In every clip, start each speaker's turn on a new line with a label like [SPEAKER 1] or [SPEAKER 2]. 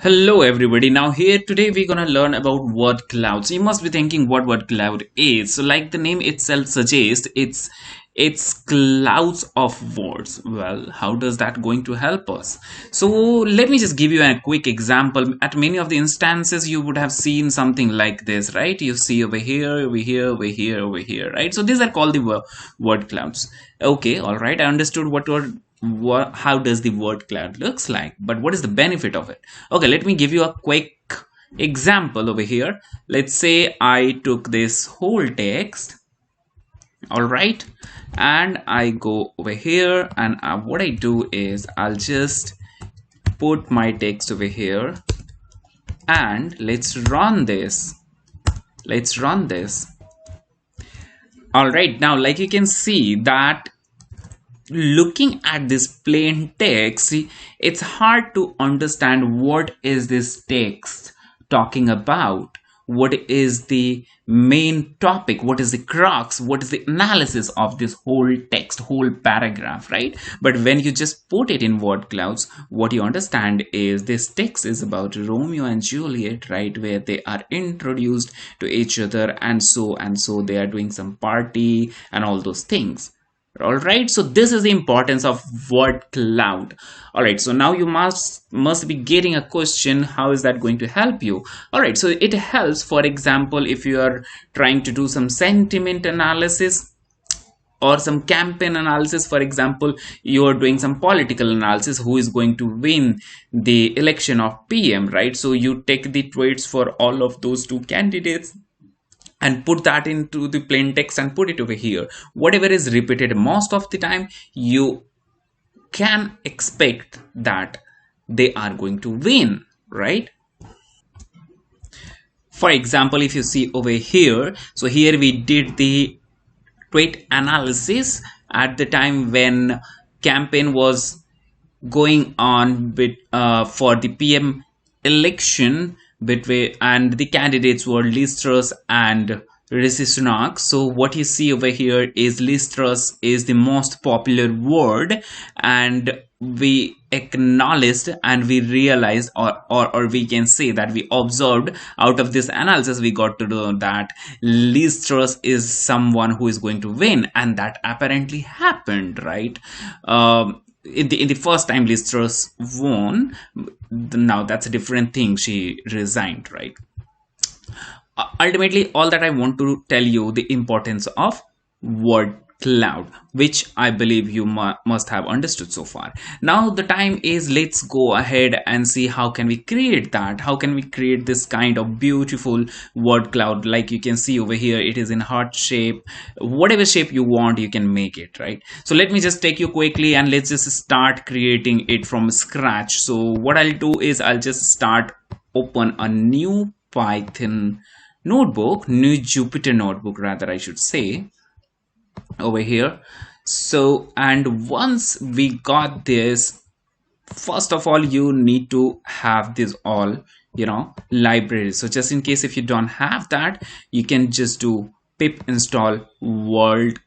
[SPEAKER 1] Hello everybody. Now here today we're gonna learn about word cloud. So you must be thinking what word cloud is. So like the name itself suggests, it's clouds of words. Well, how does that going to help us? So let me just give you a quick example. At many of the instances you would have seen something like this, right? You see over here, over here, over here, over here, right? So these are called the word clouds. Okay, all right. I understood how does the word cloud looks like, but what is the benefit of it? Okay, let me give you a quick example over here. Let's say I took this whole text, all right, and I go over here, and what I do is I'll just put my text over here, and let's run this. All right, now like you can see that looking at this plain text, it's hard to understand what is this text talking about. What is the main topic? What is the crux? What is the analysis of this whole text, whole paragraph, right? But when you just put it in word clouds, what you understand is this text is about Romeo and Juliet, right? Where they are introduced to each other, and so they are doing some party and all those things. All right, so this is the importance of word cloud. All right, so now you must be getting a question, how is that going to help you? All right, so it helps, for example, if you are trying to do some sentiment analysis or some campaign analysis. For example, you are doing some political analysis, who is going to win the election of PM, right? So you take the tweets for all of those two candidates and put that into the plain text and put it over here. Whatever is repeated most of the time, you can expect that they are going to win, right? For example, if you see over here, so here we did the tweet analysis at the time when campaign was going on for the PM election between, and the candidates were Liz Truss and Rishi Sunak. So what you see over here is Liz Truss is the most popular word, and we acknowledged and we realized, or we can say that we observed out of this analysis, we got to know that Liz Truss is someone who is going to win, and that apparently happened, right? In the first time Liz Truss won, now that's a different thing. She resigned, right? Ultimately, all that I want to tell you the importance of word cloud, which I believe you must have understood so far. Now the time is, let's go ahead and see how can we create that. How can we create this kind of beautiful word cloud? Like you can see over here, it is in heart shape. Whatever shape you want, you can make it, right? So let me just take you quickly and let's just start creating it from scratch. So what I'll do is I'll just open a new Python notebook, new Jupyter notebook rather, I should say, over here. So, and once we got this, first of all you need to have this all, libraries. So just in case if you don't have that, you can just do pip install word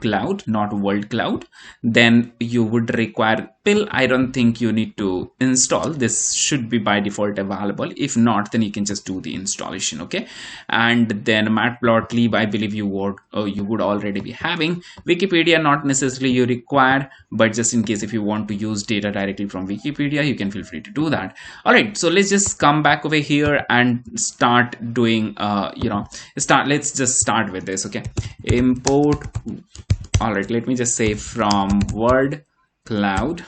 [SPEAKER 1] cloud, not world cloud. Then you would require pill. I don't think you need to install this, should be by default available. If not, then you can just do the installation. Okay, and then matplotlib, I believe you would already be having. Wikipedia, not necessarily you require, but just in case if you want to use data directly from Wikipedia, you can feel free to do that. All right, so let's just come back over here and start doing let's just start with this. Okay, import. All right, let me just say from word cloud.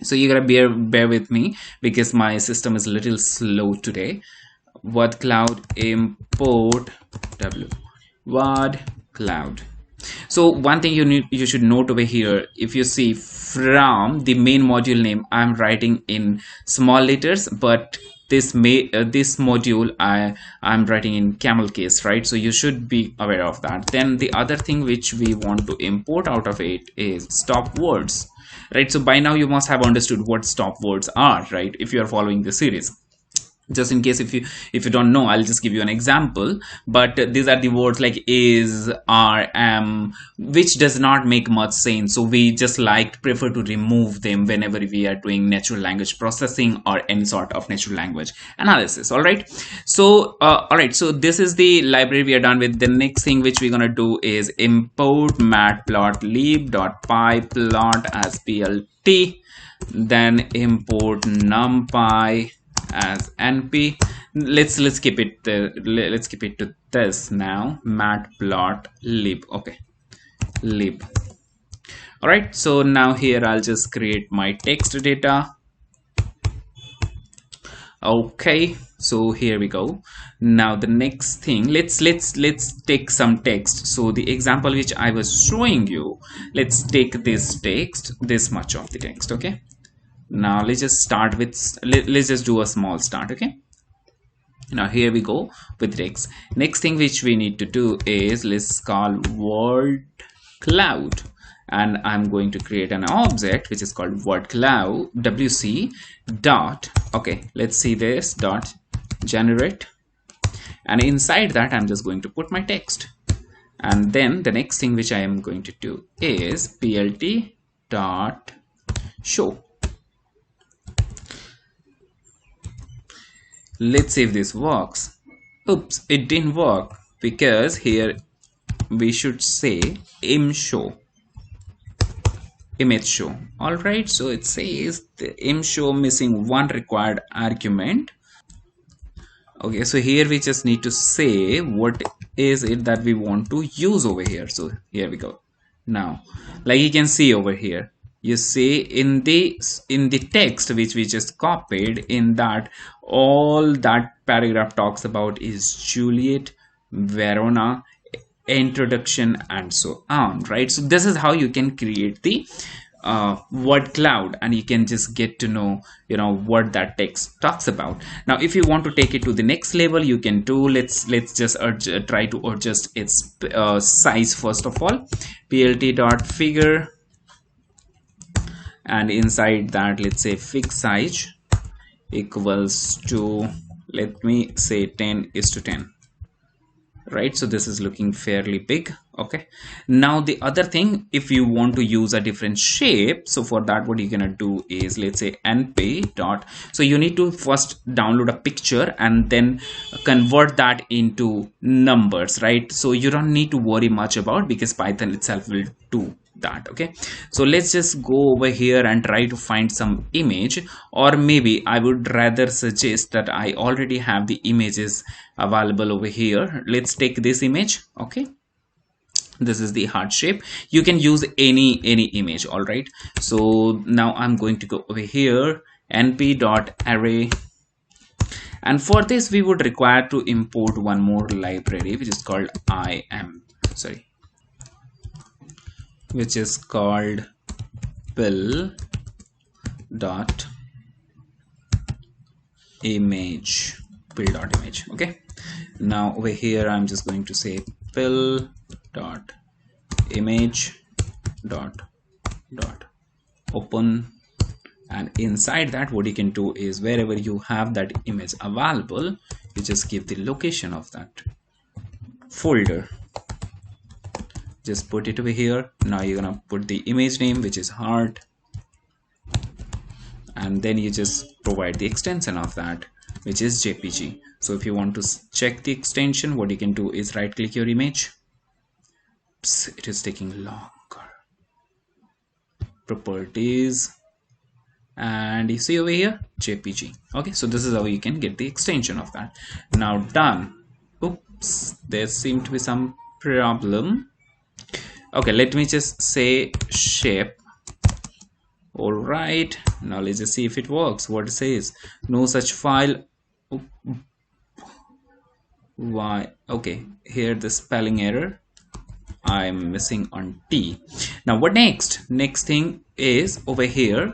[SPEAKER 1] So you gotta bear with me because my system is a little slow today. Word cloud import word cloud. So one thing you should note over here, if you see from the main module name, I'm writing in small letters, but this module I'm writing in camel case, right? So you should be aware of that. Then the other thing which we want to import out of it is stop words, right? So by now you must have understood what stop words are, right? If you are following the series. Just in case if you don't know, I'll just give you an example. But these are the words like is, are, am, which does not make much sense, so we just prefer to remove them whenever we are doing natural language processing or any sort of natural language analysis. All right, so all right, so this is the library we are done with. The next thing which we're gonna do is import matplotlib.py plot as plt, then import numpy as np. Let's keep it let's keep it to this now, matplotlib. Okay, lib. All right, so now here I'll just create my text data. Okay, so here we go. Now the next thing, let's take some text. So the example which I was showing you, let's take this text, this much of the text. Okay, now let's just start with, let's just do a small start. Okay, now here we go with text. Next thing which we need to do is let's call word cloud, and I'm going to create an object which is called word cloud wc dot, okay, let's see this, dot generate, and inside that I'm just going to put my text. And then the next thing which I am going to do is plt dot show. Let's see if this works. Oops, it didn't work, because here we should say image show. All right, so it says the image show missing one required argument. Okay, so here we just need to say what is it that we want to use over here. So here we go. Now, like you can see over here, you see in the text which we just copied, in that all that paragraph talks about is Juliet, Verona, introduction, and so on, right? So this is how you can create the word cloud, and you can just get to know what that text talks about. Now if you want to take it to the next level, you can do, let's just try to adjust its size first of all. plt dot figure, and inside that let's say fig size equals to, let me say 10:10, right? So this is looking fairly big. Okay, now the other thing, if you want to use a different shape, so for that what you're gonna do is, let's say np dot, so you need to first download a picture and then convert that into numbers, right? So you don't need to worry much about, because Python itself will do that. Okay, so let's just go over here and try to find some image, or maybe I would rather suggest that I already have the images available over here. Let's take this image. Okay, this is the heart shape. You can use any image. All right, so now I'm going to go over here, np.array, and for this we would require to import one more library which is called which is called pill dot image, okay. Now over here I'm just going to say pill dot image dot open, and inside that what you can do is, wherever you have that image available, you just give the location of that folder, just put it over here. Now you're gonna put the image name, which is heart, and then you just provide the extension of that, which is jpg. So if you want to check the extension, what you can do is right click your image. Oops, it is taking longer. Properties, and you see over here jpg. Okay, so this is how you can get the extension of that. Now done. Oops, there seemed to be some problem. Okay, let me just say shape. All right, now let's just see if it works. What it says, no such file. Oh, why? Okay, here the spelling error, I'm missing on T. Now what next? Next thing is over here,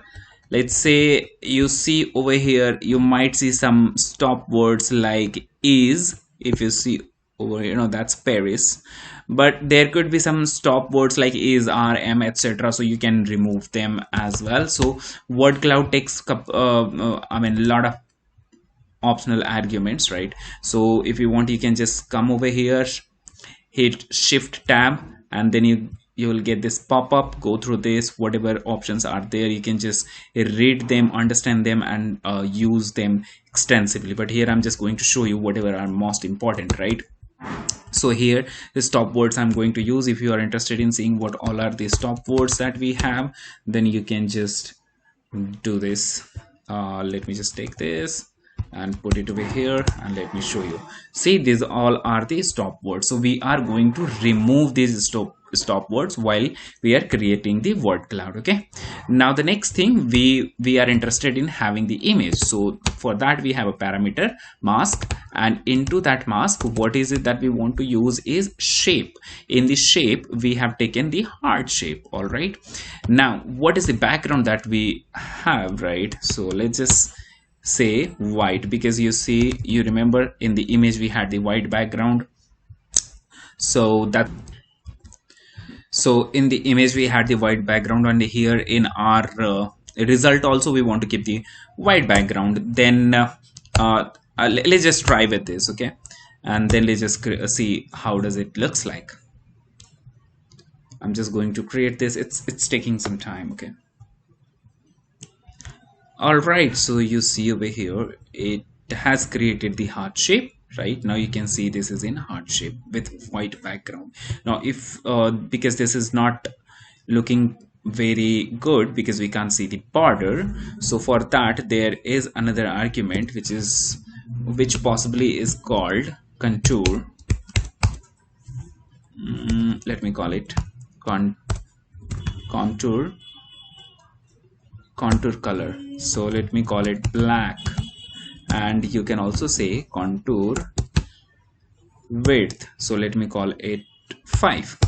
[SPEAKER 1] let's say you see over here, you might see some stop words like is. If you see over here, that's Paris, but there could be some stop words like is, are, am, etc. So you can remove them as well. So word cloud takes a lot of optional arguments, right? So if you want, you can just come over here, hit shift tab, and then you will get this pop-up. Go through this, whatever options are there, you can just read them, understand them, and use them extensively. But here I'm just going to show you whatever are most important, right? So here the stop words I'm going to use. If you are interested in seeing what all are the stop words that we have, then you can just do this. Let me just take this and put it over here, and let me show you. See, these all are the stop words. So we are going to remove these stop words while we are creating the word cloud. Okay, now the next thing, we are interested in having the image. So for that we have a parameter mask, and into that mask, what is it that we want to use is shape. In the shape we have taken the heart shape. All right, now what is the background that we have, right? So let's just say white, because you remember in the image we had the white background. So that, so in the image we had the white background, and here in our result also we want to keep the white background. Then let's just try with this. Okay, and then let's just see how does it looks like. I'm just going to create this. It's taking some time. Okay, all right, so you see over here it has created the heart shape. Right now you can see this is in heart shape with white background. Now if because this is not looking very good because we can't see the border, so for that there is another argument which possibly is called contour. Let me call it contour color. So let me call it black, and you can also say contour width. So let me call it 5.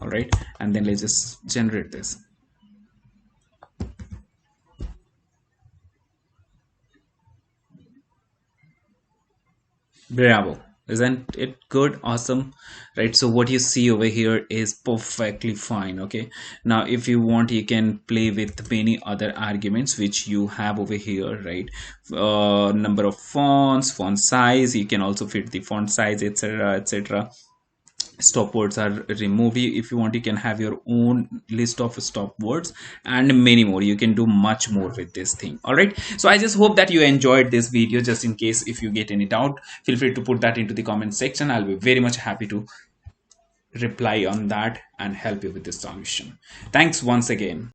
[SPEAKER 1] All right, and then let's just generate this. Bravo, isn't it good? Awesome, right? So what you see over here is perfectly fine. Okay, now if you want, you can play with many other arguments which you have over here, right? Number of fonts, font size, you can also fit the font size, etc, etc. Stop words are removed. If you want, you can have your own list of stop words and many more. You can do much more with this thing. All right, so I just hope that you enjoyed this video. Just in case if you get any doubt, feel free to put that into the comment section. I'll be very much happy to reply on that and help you with this solution. Thanks once again.